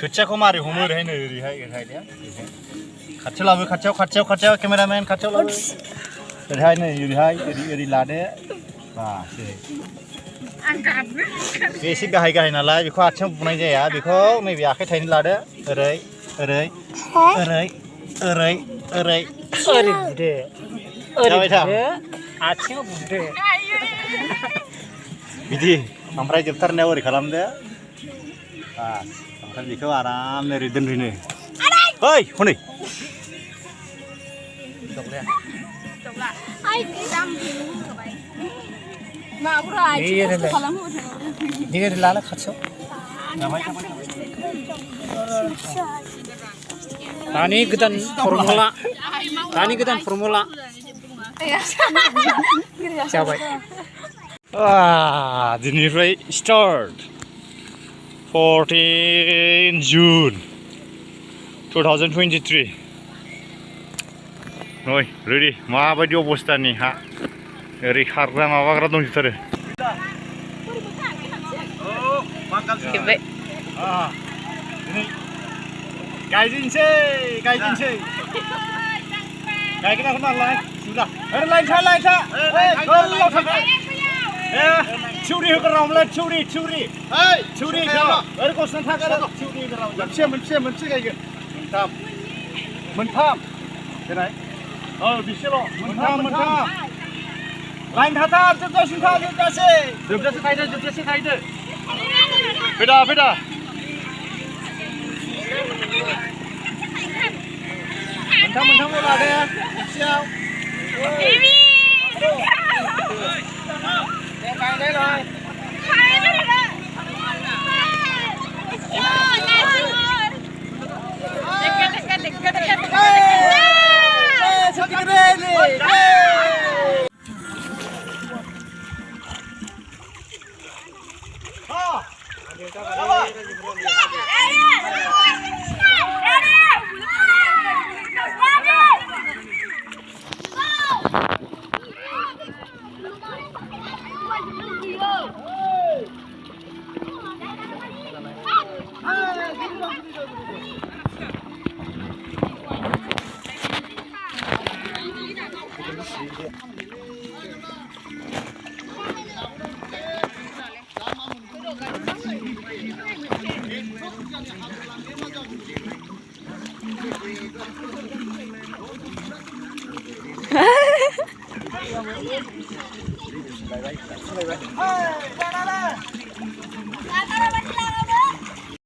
खोथियाखौ मारै हमो ओरैहायनो ओरैहाय ओरैहाय खाथियाव लाबो खाथियाव केमेरामेन खाथियाव लाबो ओरैहाय नै ओरैहाय ओरै लादो बास बे एसे गाहाय नालाय बेखौ आथिङाव बुनाय जाया बेखौ नैबे आखाइ थाइनै लादो ओरै ओरै ओरै ओरै ओरै ओरै बुदो ओरै आथिङाव बुदो बिदि ओमफ्राय जोबथारनायाव ओरै खालामदो बास ओमफ्राय बेखौ आरामनो ओरै दोनफैनो ओइ हनै लाला खाथियाव दानि गोदान फर्मुला जाबाय दिनैनिफ्राय स्टार्ट 14 June 2023 नै रेडि माबायदि अबस्थानि हा ओरै खारग्रा माबाग्रा दंजोबथारो दिनै गायजेनसै गायग्राखौ नालाय सुदा ओरै लाइन सा गोलाव थांबाय थिउरि होग्रावलाय थिउरि ओरै गसना थागार थिउरि होग्राव मोनसे गायगोन मोनथाम देनाय बिसेल' मोनथाम लाइन थाथार जोबजासे गायदो फैदा मोनथामल' लादो खाथियाव गायनायलाय